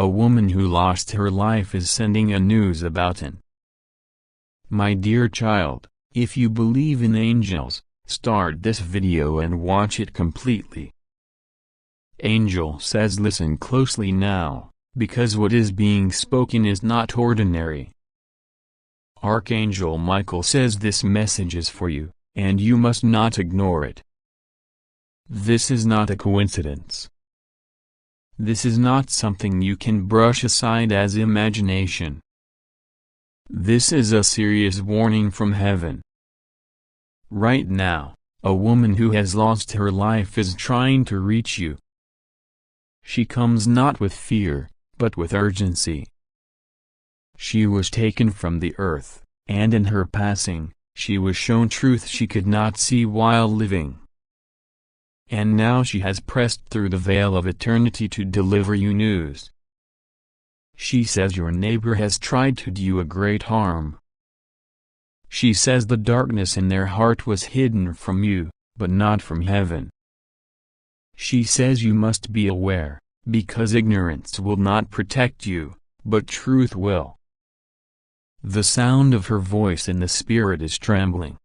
a woman who lost her life is sending a news about it. My dear child, if you believe in angels, start this video and watch it completely. Angel says listen closely now, because what is being spoken is not ordinary. Archangel Michael says this message is for you, and you must not ignore it. This is not a coincidence. This is not something you can brush aside as imagination. This is a serious warning from heaven. Right now, a woman who has lost her life is trying to reach you. She comes not with fear, but with urgency. She was taken from the earth, and in her passing, she was shown truth she could not see while living. And now she has pressed through the veil of eternity to deliver you news. She says your neighbor has tried to do you a great harm. She says the darkness in their heart was hidden from you, but not from heaven. She says you must be aware, because ignorance will not protect you, but truth will. The sound of her voice in the spirit is trembling.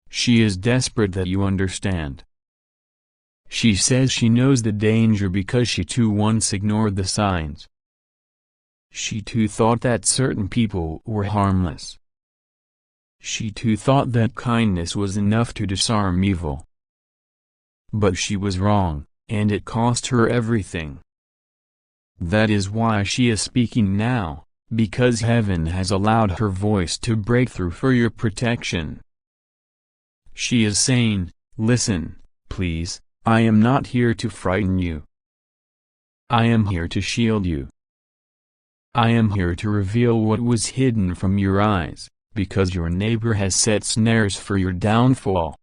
She is desperate that you understand. She says she knows the danger because she too once ignored the signs. She too thought that certain people were harmless. She too thought that kindness was enough to disarm evil. But she was wrong, and it cost her everything. That is why she is speaking now, because heaven has allowed her voice to break through for your protection. She is saying, listen, please, I am not here to frighten you. I am here to shield you. I am here to reveal what was hidden from your eyes, because your neighbor has set snares for your downfall.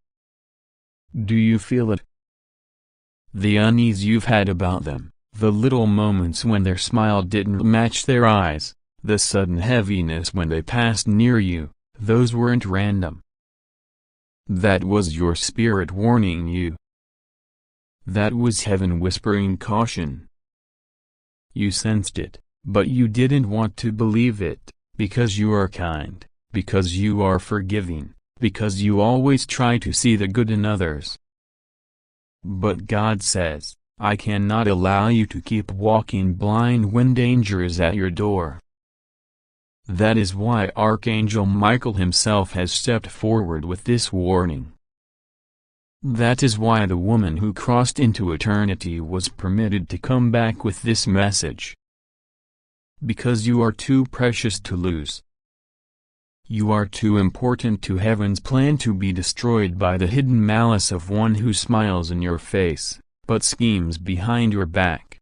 Do you feel it? The unease you've had about them, the little moments when their smile didn't match their eyes, the sudden heaviness when they passed near you, those weren't random. That was your spirit warning you. That was heaven whispering caution. You sensed it, but you didn't want to believe it, because you are kind, because you are forgiving, because you always try to see the good in others. But God says, I cannot allow you to keep walking blind when danger is at your door. That is why Archangel Michael himself has stepped forward with this warning. That is why the woman who crossed into eternity was permitted to come back with this message. Because you are too precious to lose. You are too important to heaven's plan to be destroyed by the hidden malice of one who smiles in your face, but schemes behind your back.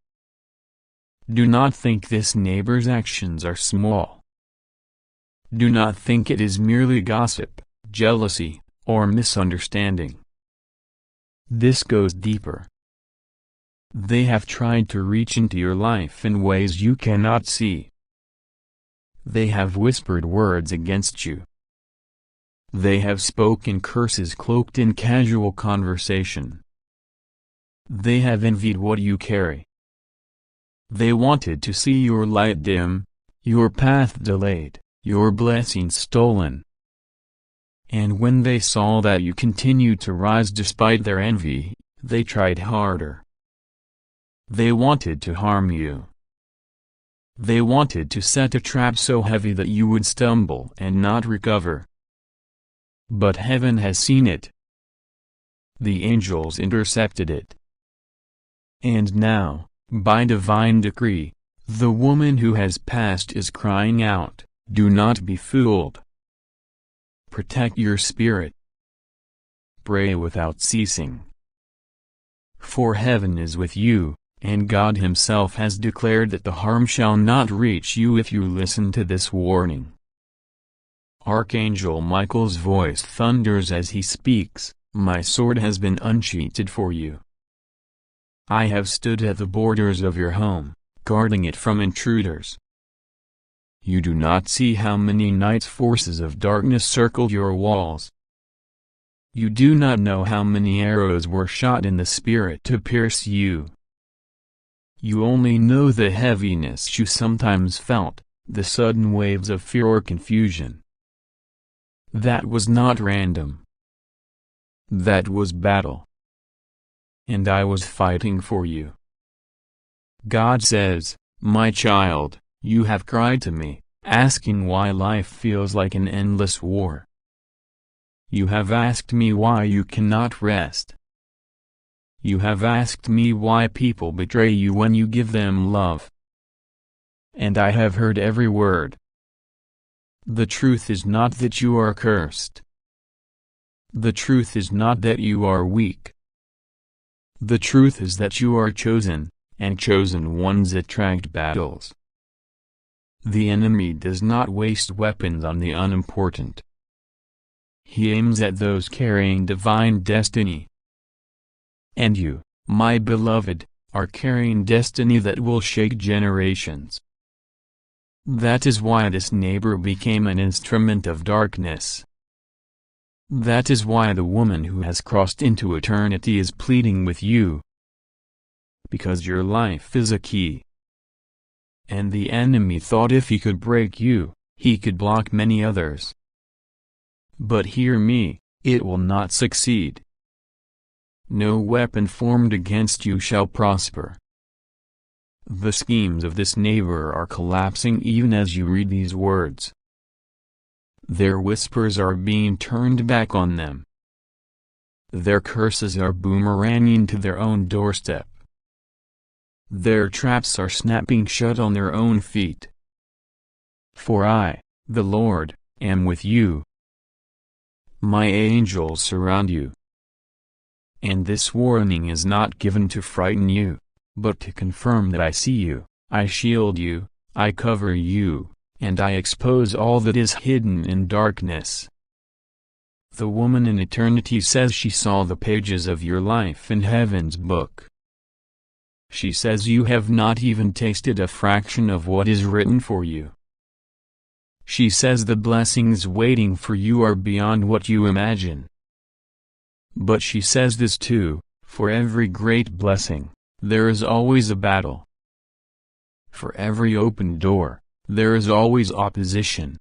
Do not think this neighbor's actions are small. Do not think it is merely gossip, jealousy, or misunderstanding. This goes deeper. They have tried to reach into your life in ways you cannot see. They have whispered words against you. They have spoken curses cloaked in casual conversation. They have envied what you carry. They wanted to see your light dim, your path delayed, your blessings stolen. And when they saw that you continued to rise despite their envy, they tried harder. They wanted to harm you. They wanted to set a trap so heavy that you would stumble and not recover. But heaven has seen it. The angels intercepted it. And now, by divine decree, the woman who has passed is crying out, do not be fooled. Protect your spirit. Pray without ceasing. For heaven is with you, and God himself has declared that the harm shall not reach you if you listen to this warning. Archangel Michael's voice thunders as he speaks, my sword has been unsheathed for you. I have stood at the borders of your home, guarding it from intruders. You do not see how many nights forces of darkness circled your walls. You do not know how many arrows were shot in the spirit to pierce you. You only know the heaviness you sometimes felt, the sudden waves of fear or confusion. That was not random. That was battle. And I was fighting for you. God says, "My child, you have cried to me, asking why life feels like an endless war. You have asked me why you cannot rest. You have asked me why people betray you when you give them love. And I have heard every word. The truth is not that you are cursed. The truth is not that you are weak. The truth is that you are chosen, and chosen ones attract battles. The enemy does not waste weapons on the unimportant. He aims at those carrying divine destiny. And you, my beloved, are carrying destiny that will shake generations. That is why this neighbor became an instrument of darkness. That is why the woman who has crossed into eternity is pleading with you. Because your life is a key. And the enemy thought if he could break you, he could block many others. But hear me, it will not succeed. No weapon formed against you shall prosper. The schemes of this neighbor are collapsing even as you read these words. Their whispers are being turned back on them. Their curses are boomeranging to their own doorstep. Their traps are snapping shut on their own feet. For I, the Lord, am with you. My angels surround you. And this warning is not given to frighten you, but to confirm that I see you, I shield you, I cover you, and I expose all that is hidden in darkness. The woman in eternity says she saw the pages of your life in heaven's book. She says you have not even tasted a fraction of what is written for you. She says the blessings waiting for you are beyond what you imagine. But she says this too, for every great blessing, there is always a battle. For every open door, there is always opposition.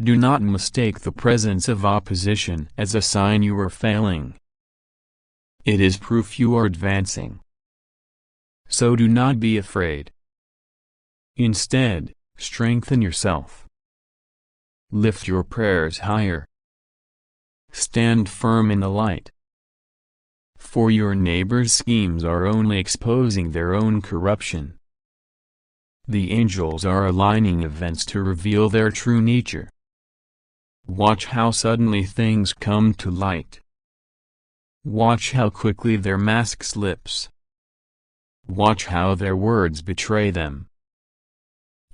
Do not mistake the presence of opposition as a sign you are failing. It is proof you are advancing. So do not be afraid. Instead, strengthen yourself. Lift your prayers higher. Stand firm in the light. For your neighbor's schemes are only exposing their own corruption. The angels are aligning events to reveal their true nature. Watch how suddenly things come to light. Watch how quickly their mask slips. Watch how their words betray them.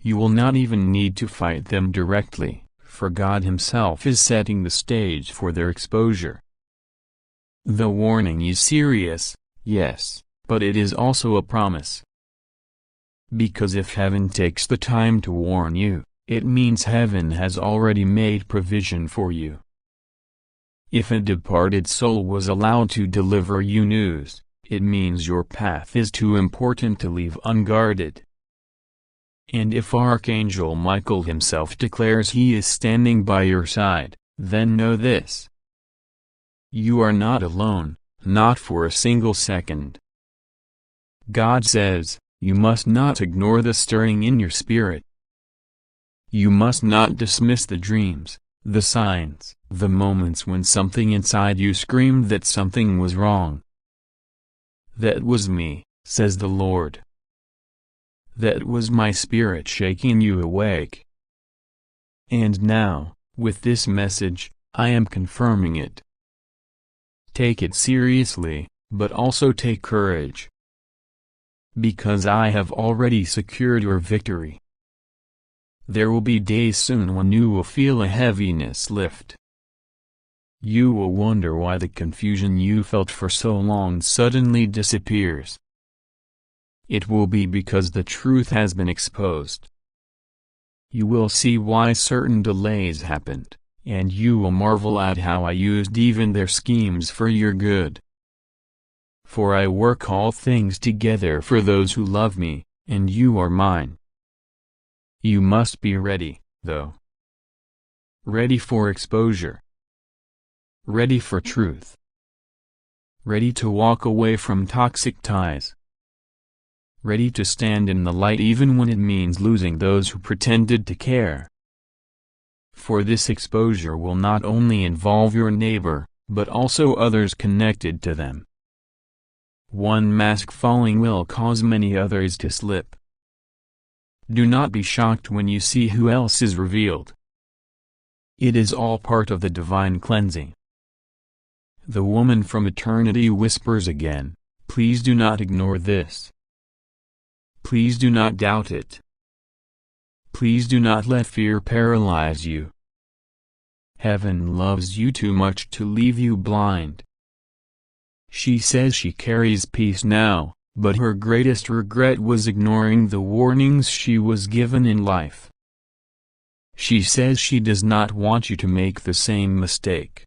You will not even need to fight them directly, for God Himself is setting the stage for their exposure. The warning is serious, yes, but it is also a promise. Because if heaven takes the time to warn you, it means heaven has already made provision for you. If a departed soul was allowed to deliver you news, it means your path is too important to leave unguarded. And if Archangel Michael himself declares he is standing by your side, then know this. You are not alone, not for a single second. God says, you must not ignore the stirring in your spirit. You must not dismiss the dreams, the signs, the moments when something inside you screamed that something was wrong. That was me, says the Lord. That was my spirit shaking you awake. And now, with this message, I am confirming it. Take it seriously, but also take courage. Because I have already secured your victory. There will be days soon when you will feel a heaviness lift. You will wonder why the confusion you felt for so long suddenly disappears. It will be because the truth has been exposed. You will see why certain delays happened, and you will marvel at how I used even their schemes for your good. for I work all things together for those who love me, and you are mine. You must be ready, though. Ready for exposure. Ready for truth. Ready to walk away from toxic ties. Ready to stand in the light even when it means losing those who pretended to care. For this exposure will not only involve your neighbor, but also others connected to them. One mask falling will cause many others to slip. Do not be shocked when you see who else is revealed. It is all part of the divine cleansing. The woman from eternity whispers again, please do not ignore this. Please do not doubt it. Please do not let fear paralyze you. Heaven loves you too much to leave you blind. She says she carries peace now, but her greatest regret was ignoring the warnings she was given in life. She says she does not want you to make the same mistake.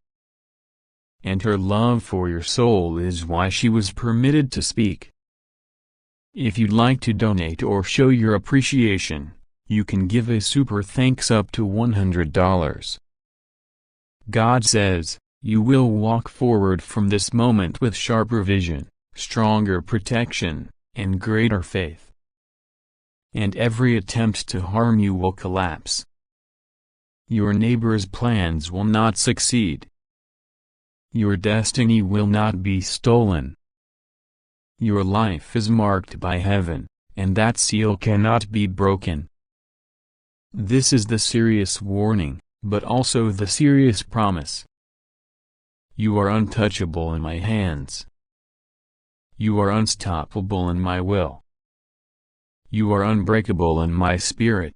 And her love for your soul is why she was permitted to speak. If you'd like to donate or show your appreciation, you can give a super thanks up to $100. God says, you will walk forward from this moment with sharper vision, stronger protection, and greater faith. And every attempt to harm you will collapse. Your neighbor's plans will not succeed. Your destiny will not be stolen. Your life is marked by heaven, and that seal cannot be broken. This is the serious warning, but also the serious promise. You are untouchable in my hands. You are unstoppable in my will. You are unbreakable in my spirit.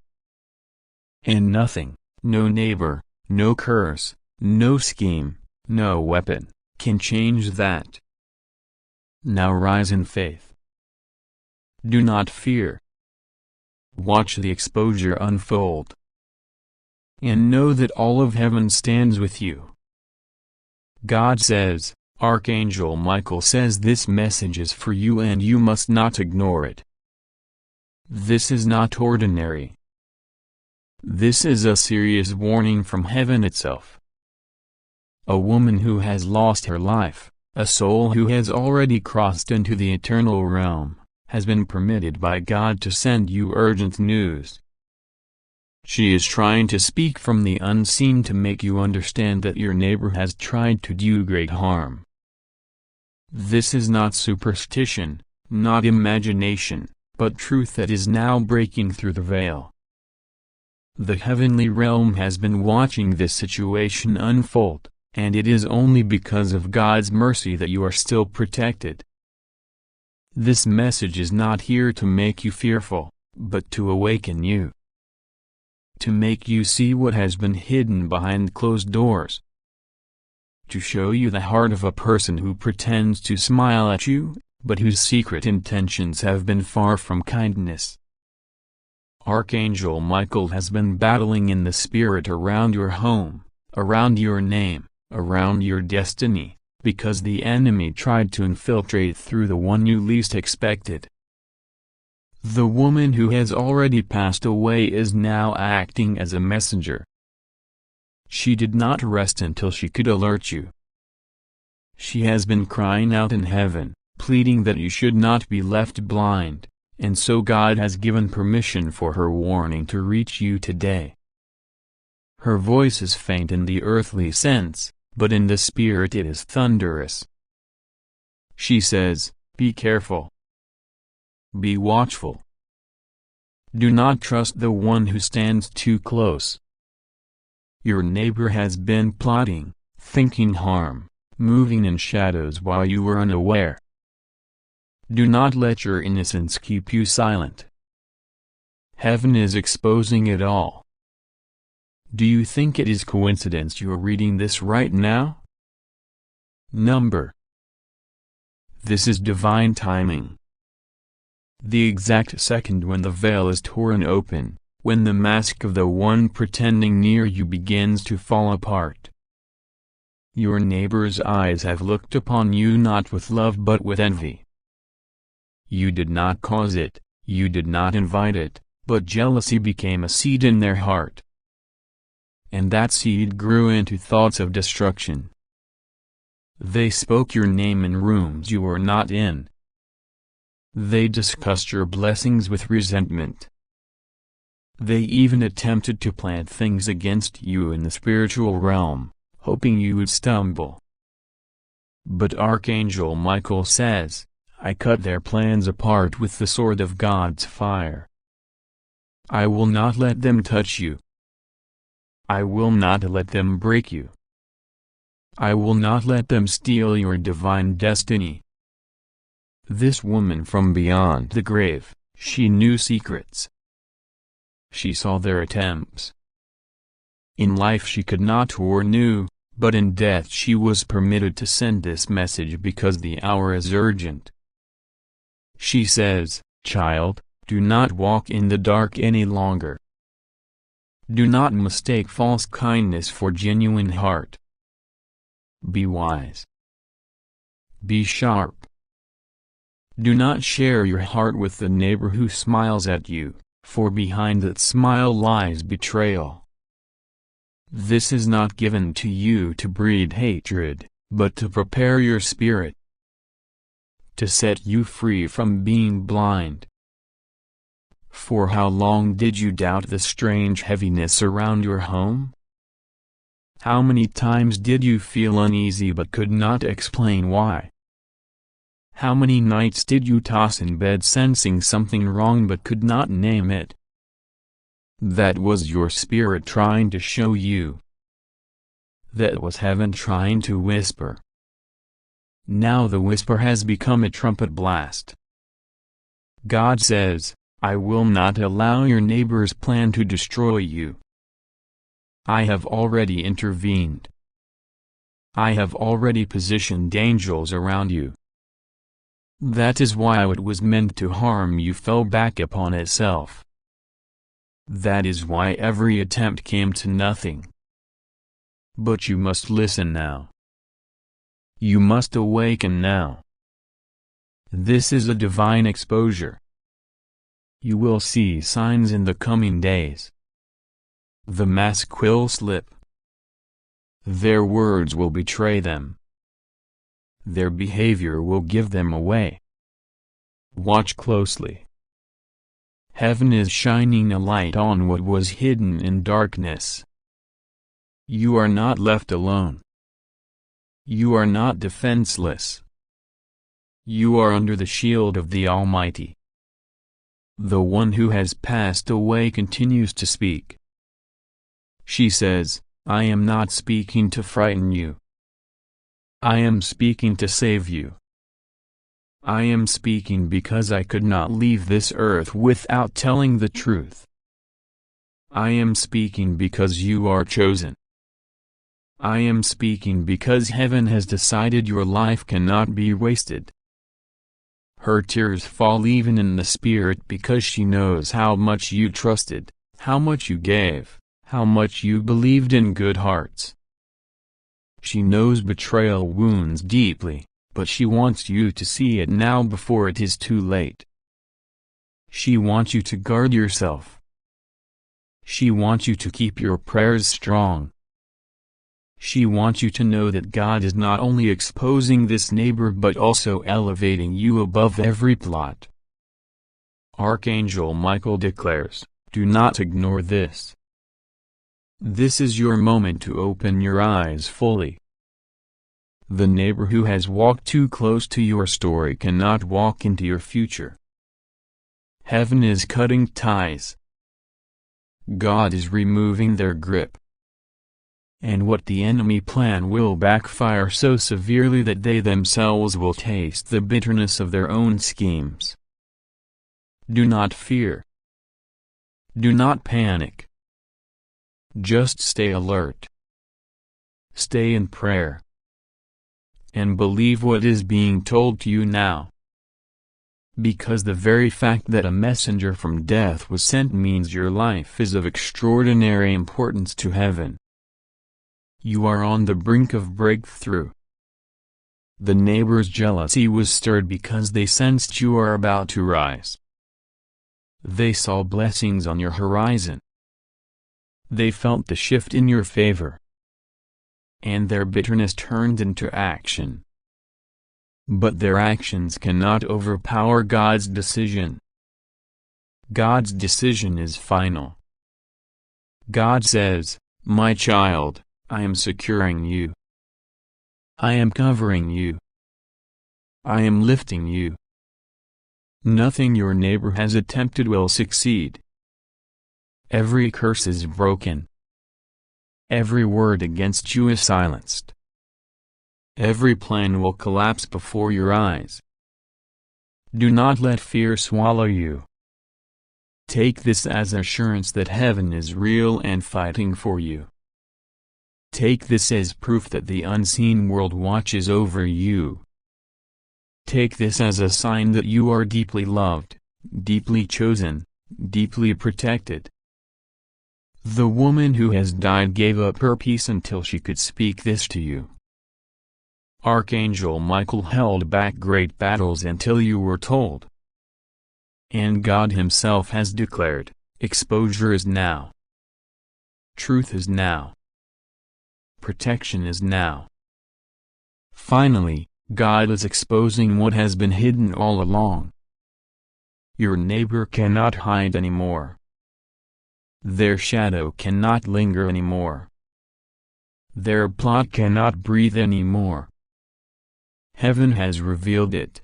And nothing, no neighbor, no curse, no scheme, no weapon, can change that. Now rise in faith. Do not fear. Watch the exposure unfold. And know that all of heaven stands with you. God says, Archangel Michael says this message is for you and you must not ignore it. This is not ordinary. This is a serious warning from heaven itself. A woman who has lost her life, a soul who has already crossed into the eternal realm, has been permitted by God to send you urgent news. She is trying to speak from the unseen to make you understand that your neighbor has tried to do you great harm. This is not superstition, not imagination, but truth that is now breaking through the veil. The heavenly realm has been watching this situation unfold, and it is only because of God's mercy that you are still protected. This message is not here to make you fearful, but to awaken you. To make you see what has been hidden behind closed doors. To show you the heart of a person who pretends to smile at you, but whose secret intentions have been far from kindness. Archangel Michael has been battling in the spirit around your home, around your name, around your destiny, because the enemy tried to infiltrate through the one you least expected. The woman who has already passed away is now acting as a messenger. She did not rest until she could alert you. She has been crying out in heaven, pleading that you should not be left blind, and so God has given permission for her warning to reach you today. Her voice is faint in the earthly sense, but in the spirit it is thunderous. She says, be careful. Be watchful. Do not trust the one who stands too close. Your neighbor has been plotting, thinking harm, moving in shadows while you were unaware. Do not let your innocence keep you silent. Heaven is exposing it all. Do you think it is coincidence you are reading this right now? Number. This is divine timing. The exact second when the veil is torn open, when the mask of the one pretending near you begins to fall apart. Your neighbor's eyes have looked upon you not with love but with envy. You did not cause it, you did not invite it, but jealousy became a seed in their heart. And that seed grew into thoughts of destruction. They spoke your name in rooms you were not in. They discussed your blessings with resentment. They even attempted to plant things against you in the spiritual realm, hoping you would stumble. But Archangel Michael says, I cut their plans apart with the sword of God's fire. I will not let them touch you. I will not let them break you. I will not let them steal your divine destiny. This woman from beyond the grave, she knew secrets. She saw their attempts. In life she could not or knew, but in death she was permitted to send this message because the hour is urgent. She says, child, do not walk in the dark any longer. Do not mistake false kindness for genuine heart. Be wise. Be sharp. Do not share your heart with the neighbor who smiles at you, for behind that smile lies betrayal. This is not given to you to breed hatred, but to prepare your spirit, to set you free from being blind. For how long did you doubt the strange heaviness around your home? How many times did you feel uneasy but could not explain why? How many nights did you toss in bed sensing something wrong but could not name it? That was your spirit trying to show you. That was heaven trying to whisper. Now the whisper has become a trumpet blast. God says, I will not allow your neighbor's plan to destroy you. I have already intervened. I have already positioned angels around you. That is why what was meant to harm you fell back upon itself. That is why every attempt came to nothing. But you must listen now. You must awaken now. This is a divine exposure. You will see signs in the coming days. The mask will slip. Their words will betray them. Their behavior will give them away. Watch closely. Heaven is shining a light on what was hidden in darkness. You are not left alone. You are not defenseless. You are under the shield of the Almighty. The one who has passed away continues to speak. She says, I am not speaking to frighten you. I am speaking to save you. I am speaking because I could not leave this earth without telling the truth. I am speaking because you are chosen. I am speaking because heaven has decided your life cannot be wasted. Her tears fall even in the spirit because she knows how much you trusted, how much you gave, how much you believed in good hearts. She knows betrayal wounds deeply, but she wants you to see it now before it is too late. She wants you to guard yourself. She wants you to keep your prayers strong. She wants you to know that God is not only exposing this neighbor but also elevating you above every plot. Archangel Michael declares, do not ignore this. This is your moment to open your eyes fully. The neighbor who has walked too close to your story cannot walk into your future. Heaven is cutting ties. God is removing their grip. And what the enemy plan will backfire so severely that they themselves will taste the bitterness of their own schemes. Do not fear. Do not panic. Just stay alert. Stay in prayer. And believe what is being told to you now. Because the very fact that a messenger from death was sent means your life is of extraordinary importance to heaven. You are on the brink of breakthrough. The neighbor's jealousy was stirred because they sensed you are about to rise. They saw blessings on your horizon. They felt the shift in your favor. And their bitterness turned into action. But their actions cannot overpower God's decision. God's decision is final. God says, "My child, I am securing you. I am covering you. I am lifting you. Nothing your neighbor has attempted will succeed. Every curse is broken. Every word against you is silenced. Every plan will collapse before your eyes. Do not let fear swallow you. Take this as assurance that heaven is real and fighting for you. Take this as proof that the unseen world watches over you. Take this as a sign that you are deeply loved, deeply chosen, deeply protected." The woman who has died gave up her peace until she could speak this to you. Archangel Michael held back great battles until you were told. And God Himself has declared, exposure is now. Truth is now. Protection is now. Finally, God is exposing what has been hidden all along. Your neighbor cannot hide anymore. Their shadow cannot linger anymore. Their plot cannot breathe anymore. Heaven has revealed it.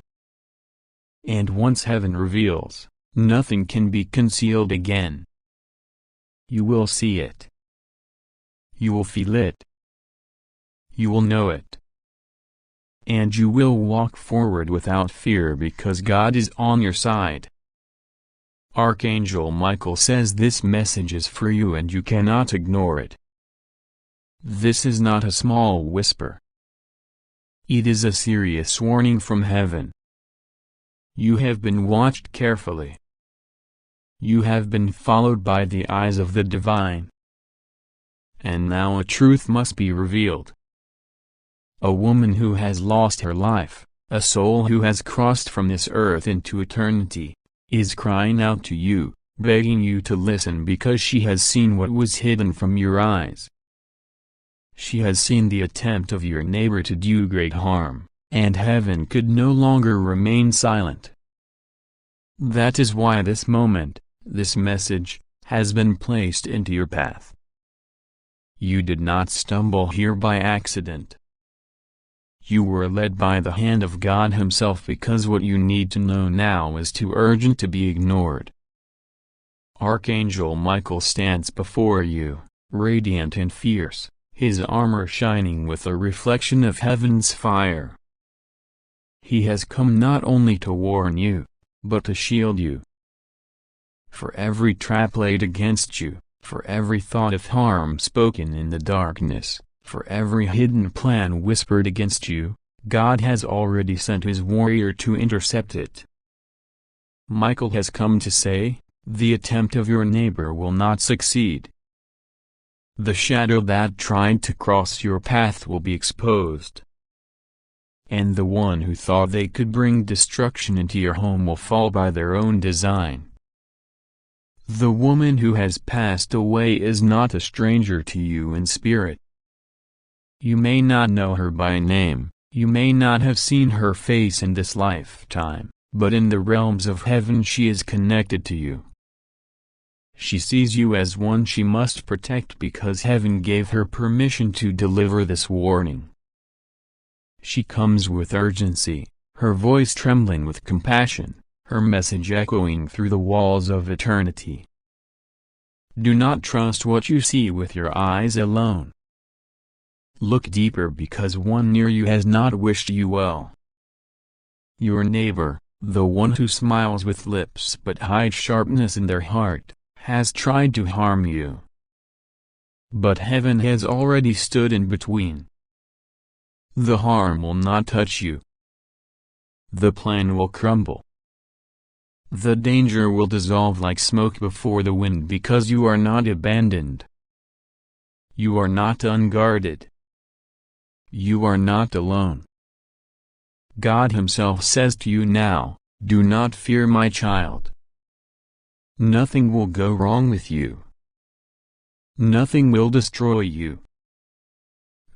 And once heaven reveals, nothing can be concealed again. You will see it. You will feel it. You will know it. And you will walk forward without fear because God is on your side. Archangel Michael says this message is for you and you cannot ignore it. This is not a small whisper. It is a serious warning from heaven. You have been watched carefully. You have been followed by the eyes of the divine. And now a truth must be revealed. A woman who has lost her life, a soul who has crossed from this earth into eternity, is crying out to you, begging you to listen because she has seen what was hidden from your eyes. She has seen the attempt of your neighbor to do great harm, and heaven could no longer remain silent. That is why this moment, this message, has been placed into your path. You did not stumble here by accident. You were led by the hand of God Himself because what you need to know now is too urgent to be ignored. Archangel Michael stands before you, radiant and fierce, his armor shining with a reflection of heaven's fire. He has come not only to warn you, but to shield you. For every trap laid against you, for every thought of harm spoken in the darkness, for every hidden plan whispered against you, God has already sent His warrior to intercept it. Michael has come to say, the attempt of your neighbor will not succeed. The shadow that tried to cross your path will be exposed. And the one who thought they could bring destruction into your home will fall by their own design. The woman who has passed away is not a stranger to you in spirit. You may not know her by name, you may not have seen her face in this lifetime, but in the realms of heaven she is connected to you. She sees you as one she must protect because heaven gave her permission to deliver this warning. She comes with urgency, her voice trembling with compassion, her message echoing through the walls of eternity. Do not trust what you see with your eyes alone. Look deeper because one near you has not wished you well. Your neighbor, the one who smiles with lips but hides sharpness in their heart, has tried to harm you. But heaven has already stood in between. The harm will not touch you. The plan will crumble. The danger will dissolve like smoke before the wind because you are not abandoned. You are not unguarded. You are not alone. God Himself says to you now, do not fear, my child. Nothing will go wrong with you. Nothing will destroy you.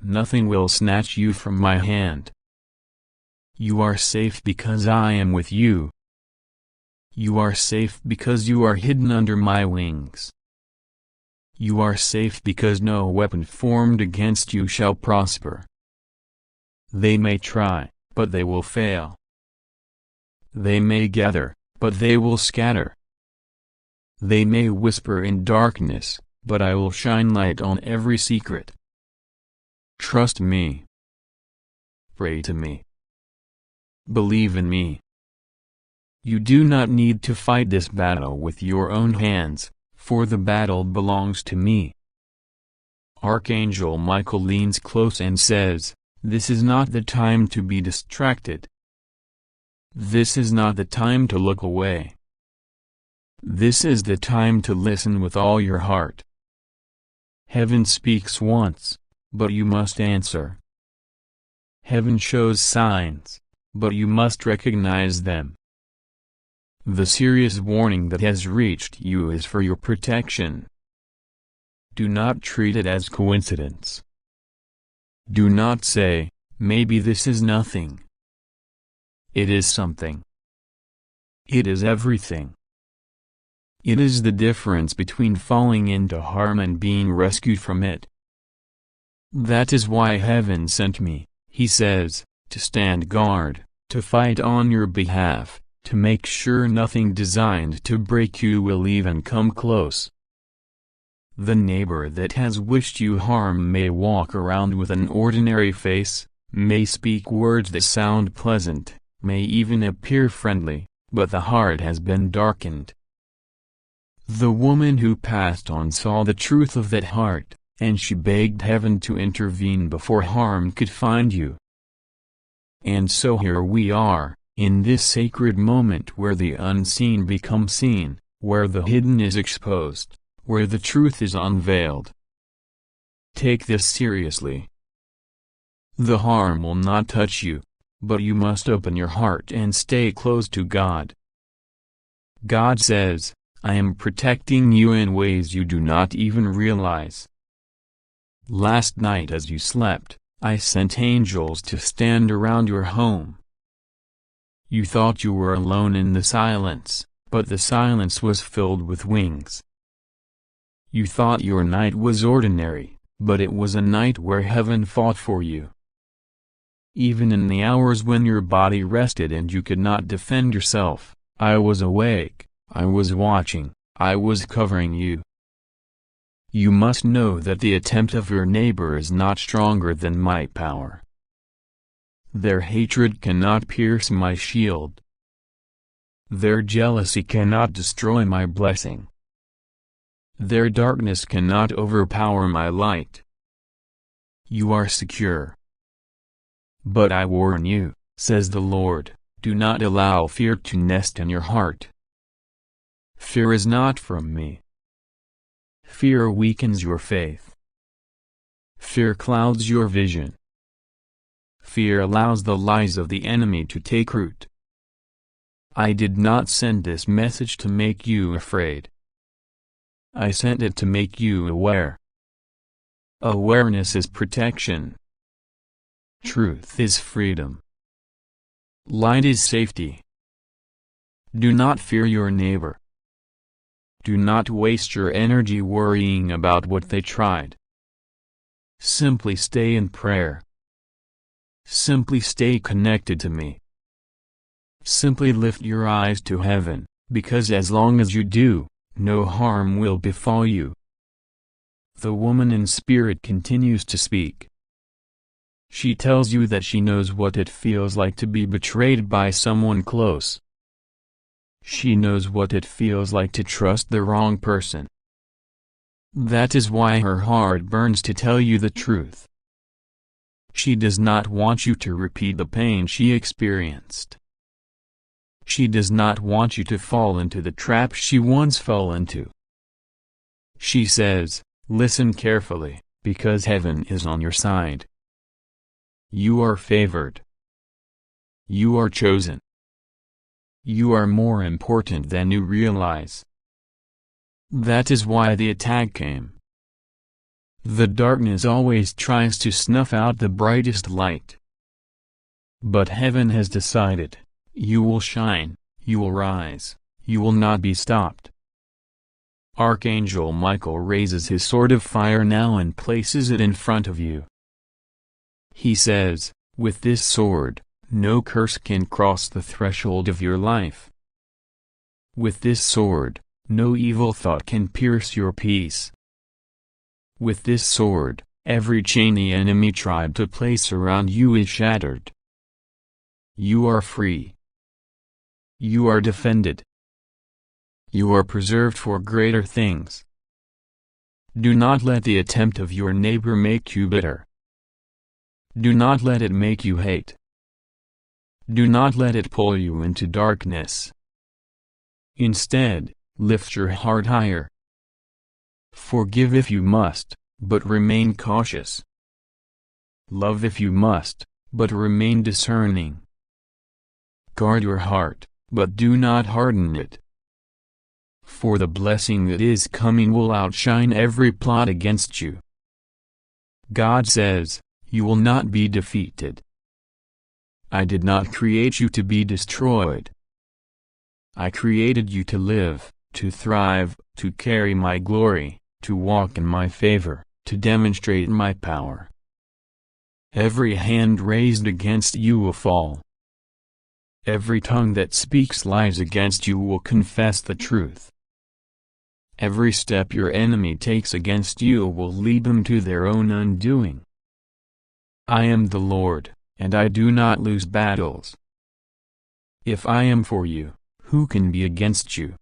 Nothing will snatch you from my hand. You are safe because I am with you. You are safe because you are hidden under my wings. You are safe because no weapon formed against you shall prosper. They may try, but they will fail. They may gather, but they will scatter. They may whisper in darkness, but I will shine light on every secret. Trust me. Pray to me. Believe in me. You do not need to fight this battle with your own hands, for the battle belongs to me. Archangel Michael leans close and says, this is not the time to be distracted. This is not the time to look away. This is the time to listen with all your heart. Heaven speaks once, but you must answer. Heaven shows signs, but you must recognize them. The serious warning that has reached you is for your protection. Do not treat it as coincidence. Do not say, maybe this is nothing. It is something. It is everything. It is the difference between falling into harm and being rescued from it. That is why heaven sent me, he says, to stand guard, to fight on your behalf, to make sure nothing designed to break you will even come close. The neighbor that has wished you harm may walk around with an ordinary face, may speak words that sound pleasant, may even appear friendly, but the heart has been darkened. The woman who passed on saw the truth of that heart, and she begged heaven to intervene before harm could find you. And so here we are, in this sacred moment where the unseen becomes seen, where the hidden is exposed, where the truth is unveiled. Take this seriously. The harm will not touch you, but you must open your heart and stay close to God. God says, I am protecting you in ways you do not even realize. Last night as you slept, I sent angels to stand around your home. You thought you were alone in the silence, but the silence was filled with wings. You thought your night was ordinary, but it was a night where heaven fought for you. Even in the hours when your body rested and you could not defend yourself, I was awake, I was watching, I was covering you. You must know that the attempt of your neighbor is not stronger than my power. Their hatred cannot pierce my shield. Their jealousy cannot destroy my blessing. Their darkness cannot overpower my light. You are secure. But I warn you, says the Lord, do not allow fear to nest in your heart. Fear is not from me. Fear weakens your faith. Fear clouds your vision. Fear allows the lies of the enemy to take root. I did not send this message to make you afraid. I sent it to make you aware. Awareness is protection. Truth is freedom. Light is safety. Do not fear your neighbor. Do not waste your energy worrying about what they tried. Simply stay in prayer. Simply stay connected to me. Simply lift your eyes to heaven, because as long as you do, no harm will befall you. The woman in spirit continues to speak. She tells you that she knows what it feels like to be betrayed by someone close. She knows what it feels like to trust the wrong person. That is why her heart burns to tell you the truth. She does not want you to repeat the pain she experienced. She does not want you to fall into the trap she once fell into. She says, listen carefully, because heaven is on your side. You are favored. You are chosen. You are more important than you realize. That is why the attack came. The darkness always tries to snuff out the brightest light. But heaven has decided, you will shine, you will rise, you will not be stopped. Archangel Michael raises his sword of fire now and places it in front of you. He says, with this sword, no curse can cross the threshold of your life. With this sword, no evil thought can pierce your peace. With this sword, every chain the enemy tried to place around you is shattered. You are free. You are defended. You are preserved for greater things. Do not let the attempt of your neighbor make you bitter. Do not let it make you hate. Do not let it pull you into darkness. Instead, lift your heart higher. Forgive if you must, but remain cautious. Love if you must, but remain discerning. Guard your heart, but do not harden it. For the blessing that is coming will outshine every plot against you. God says, you will not be defeated. I did not create you to be destroyed. I created you to live, to thrive, to carry my glory, to walk in my favor, to demonstrate my power. Every hand raised against you will fall. Every tongue that speaks lies against you will confess the truth. Every step your enemy takes against you will lead them to their own undoing. I am the Lord, and I do not lose battles. If I am for you, who can be against you?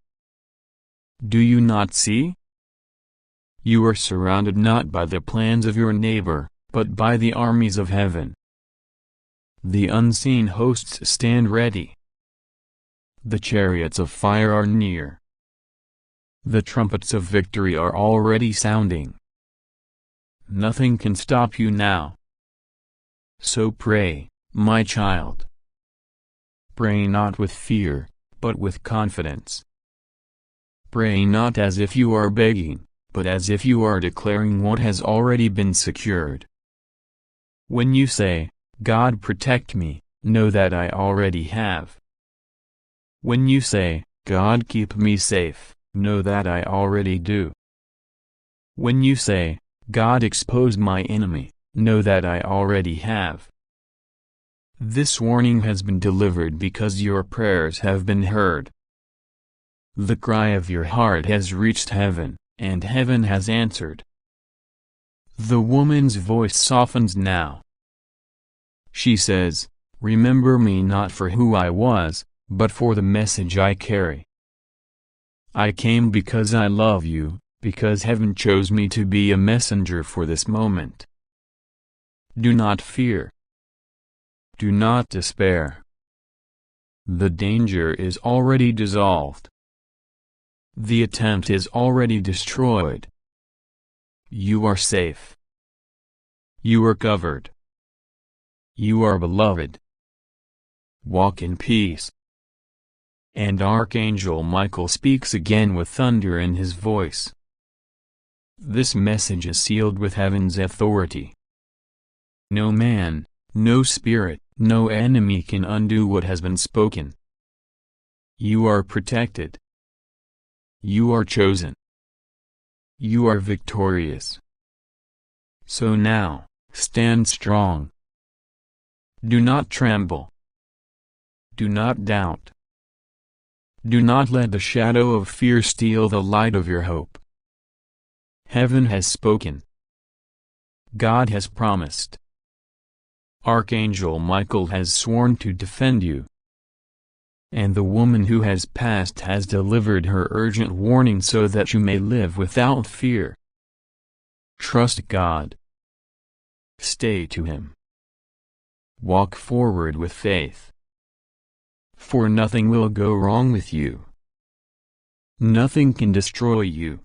Do you not see? You are surrounded not by the plans of your neighbor, but by the armies of heaven. The unseen hosts stand ready. The chariots of fire are near. The trumpets of victory are already sounding. Nothing can stop you now. So pray, my child. Pray not with fear, but with confidence. Pray not as if you are begging, but as if you are declaring what has already been secured. When you say, God protect me, know that I already have. When you say, God keep me safe, know that I already do. When you say, God expose my enemy, know that I already have. This warning has been delivered because your prayers have been heard. The cry of your heart has reached heaven, and heaven has answered. The woman's voice softens now. She says, remember me not for who I was, but for the message I carry. I came because I love you, because heaven chose me to be a messenger for this moment. Do not fear. Do not despair. The danger is already dissolved. The attempt is already destroyed. You are safe. You are covered. You are beloved. Walk in peace. And Archangel Michael speaks again with thunder in his voice. This message is sealed with heaven's authority. No man, no spirit, no enemy can undo what has been spoken. You are protected. You are chosen. You are victorious. So now, stand strong. Do not tremble. Do not doubt. Do not let the shadow of fear steal the light of your hope. Heaven has spoken. God has promised. Archangel Michael has sworn to defend you. And the woman who has passed has delivered her urgent warning so that you may live without fear. Trust God. Stay to Him. Walk forward with faith. For nothing will go wrong with you. Nothing can destroy you.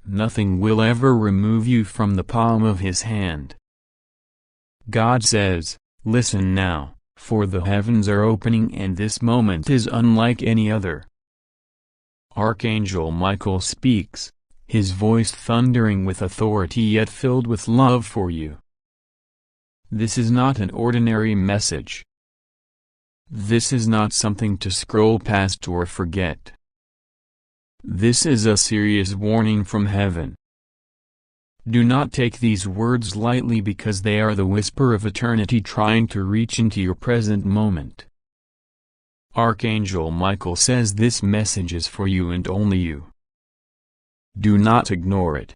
Nothing will ever remove you from the palm of His hand. God says, "Listen now, for the heavens are opening and this moment is unlike any other." Archangel Michael speaks, his voice thundering with authority yet filled with love for you. This is not an ordinary message. This is not something to scroll past or forget. This is a serious warning from heaven. Do not take these words lightly because they are the whisper of eternity trying to reach into your present moment. Archangel Michael says this message is for you and only you. Do not ignore it.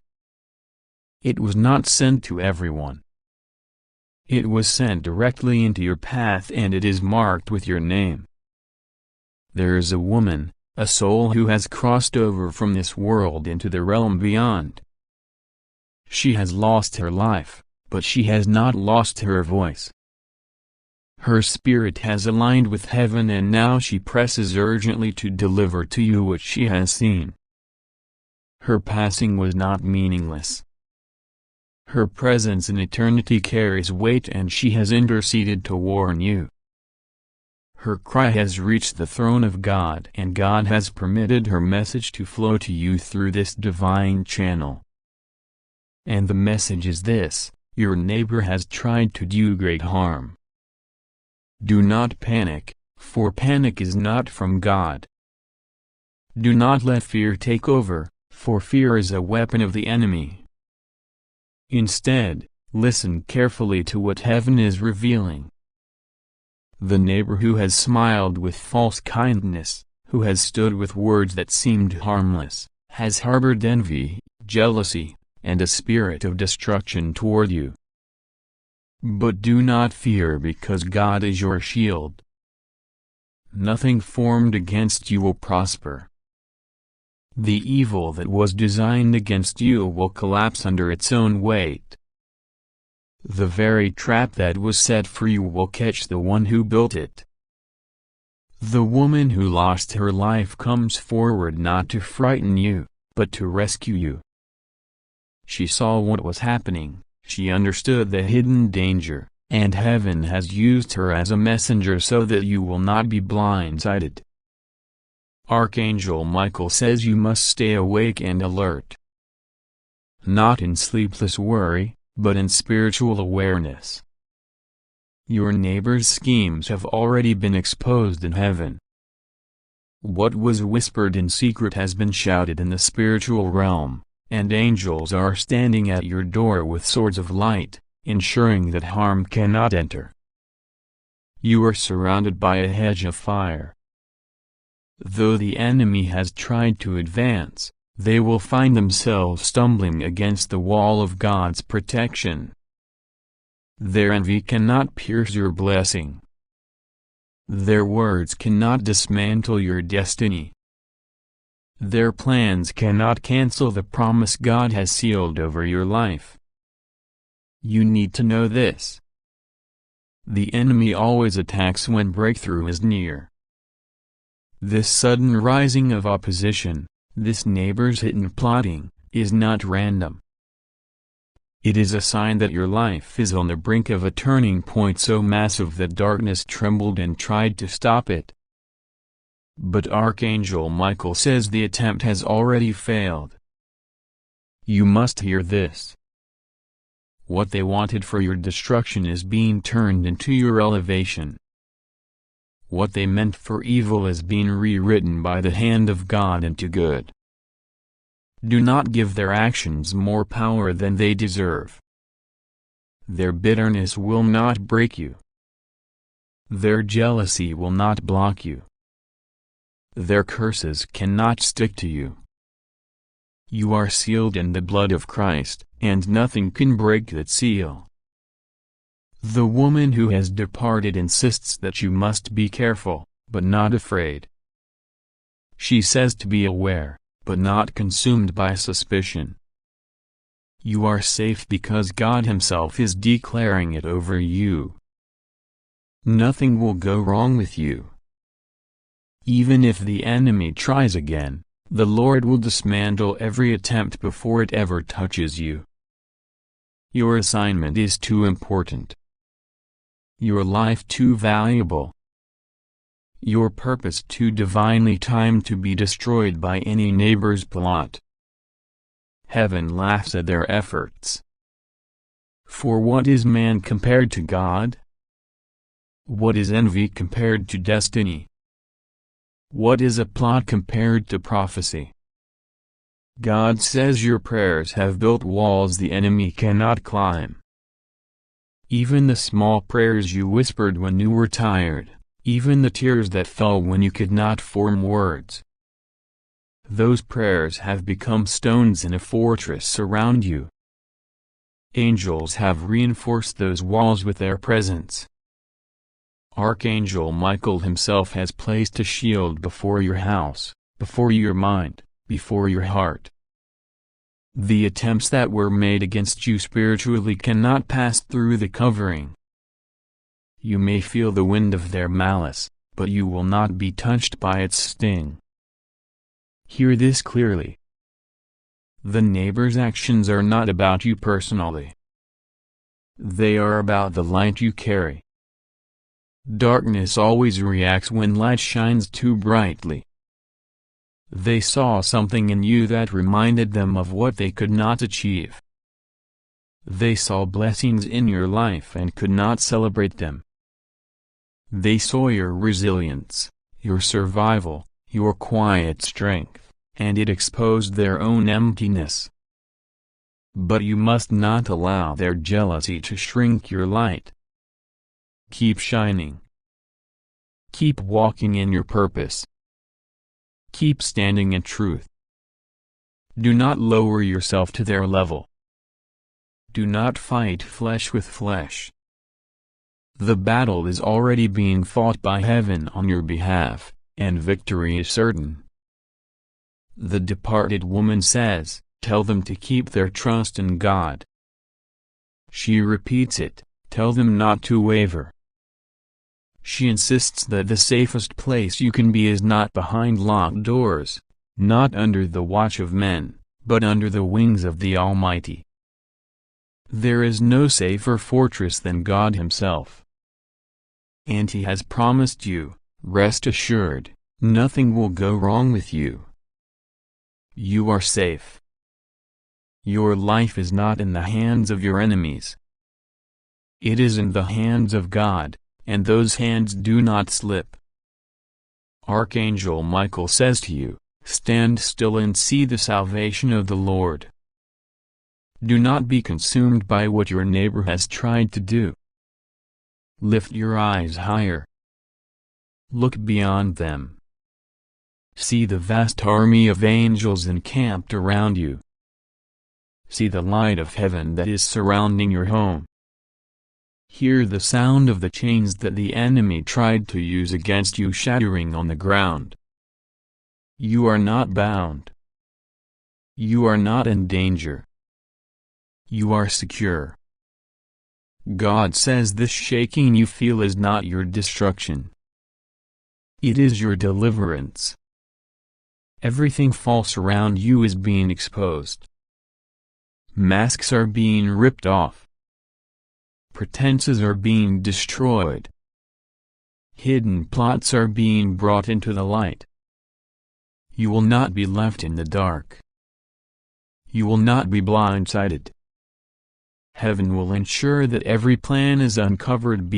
It was not sent to everyone. It was sent directly into your path and it is marked with your name. There is a woman, a soul who has crossed over from this world into the realm beyond. She has lost her life, but she has not lost her voice. Her spirit has aligned with heaven and now she presses urgently to deliver to you what she has seen. Her passing was not meaningless. Her presence in eternity carries weight and she has interceded to warn you. Her cry has reached the throne of God and God has permitted her message to flow to you through this divine channel. And the message is this: your neighbor has tried to do you great harm. Do not panic, for panic is not from God. Do not let fear take over, for fear is a weapon of the enemy. Instead, listen carefully to what heaven is revealing. The neighbor who has smiled with false kindness, who has stood with words that seemed harmless, has harbored envy, jealousy, and a spirit of destruction toward you. But do not fear because God is your shield. Nothing formed against you will prosper. The evil that was designed against you will collapse under its own weight. The very trap that was set for you will catch the one who built it. The woman who lost her life comes forward not to frighten you, but to rescue you. She saw what was happening, she understood the hidden danger, and heaven has used her as a messenger so that you will not be blindsided. Archangel Michael says you must stay awake and alert. Not in sleepless worry, but in spiritual awareness. Your neighbor's schemes have already been exposed in heaven. What was whispered in secret has been shouted in the spiritual realm, and angels are standing at your door with swords of light, ensuring that harm cannot enter. You are surrounded by a hedge of fire. Though the enemy has tried to advance, they will find themselves stumbling against the wall of God's protection. Their envy cannot pierce your blessing. Their words cannot dismantle your destiny. Their plans cannot cancel the promise God has sealed over your life. You need to know this. The enemy always attacks when breakthrough is near. This sudden rising of opposition, this neighbor's hidden plotting, is not random. It is a sign that your life is on the brink of a turning point so massive that darkness trembled and tried to stop it. But Archangel Michael says the attempt has already failed. You must hear this. What they wanted for your destruction is being turned into your elevation. What they meant for evil is being rewritten by the hand of God into good. Do not give their actions more power than they deserve. Their bitterness will not break you. Their jealousy will not block you. Their curses cannot stick to you. You are sealed in the blood of Christ, and nothing can break that seal. The woman who has departed insists that you must be careful, but not afraid. She says to be aware, but not consumed by suspicion. You are safe because God Himself is declaring it over you. Nothing will go wrong with you. Even if the enemy tries again, the Lord will dismantle every attempt before it ever touches you. Your assignment is too important. your life too valuable, your purpose too divinely timed to be destroyed by any neighbor's plot. Heaven laughs at their efforts. For what is man compared to God? What is envy compared to destiny? What is a plot compared to prophecy? God says your prayers have built walls the enemy cannot climb. Even the small prayers you whispered when you were tired, even the tears that fell when you could not form words. Those prayers have become stones in a fortress around you. Angels have reinforced those walls with their presence. Archangel Michael himself has placed a shield before your house, before your mind, before your heart. The attempts that were made against you spiritually cannot pass through the covering. You may feel the wind of their malice, but you will not be touched by its sting. Hear this clearly. The neighbor's actions are not about you personally. They are about the light you carry. Darkness always reacts when light shines too brightly. They saw something in you that reminded them of what they could not achieve. They saw blessings in your life and could not celebrate them. They saw your resilience, your survival, your quiet strength, and it exposed their own emptiness. But you must not allow their jealousy to shrink your light. Keep shining. Keep walking in your purpose. Keep standing in truth. Do not lower yourself to their level. Do not fight flesh with flesh. The battle is already being fought by heaven on your behalf, and victory is certain. The departed woman says, "Tell them to keep their trust in God." She repeats it, "Tell them not to waver." She insists that the safest place you can be is not behind locked doors, not under the watch of men, but under the wings of the Almighty. There is no safer fortress than God Himself. And He has promised you, rest assured, nothing will go wrong with you. You are safe. Your life is not in the hands of your enemies. It is in the hands of God, and those hands do not slip. Archangel Michael says to you, stand still and see the salvation of the Lord. Do not be consumed by what your neighbor has tried to do. Lift your eyes higher. Look beyond them. See the vast army of angels encamped around you. See the light of heaven that is surrounding your home. Hear the sound of the chains that the enemy tried to use against you shattering on the ground. You are not bound. You are not in danger. You are secure. God says this shaking you feel is not your destruction. It is your deliverance. Everything false around you is being exposed. Masks are being ripped off. Pretenses are being destroyed. Hidden plots are being brought into the light. You will not be left in the dark. You will not be blindsided. Heaven will ensure that every plan is uncovered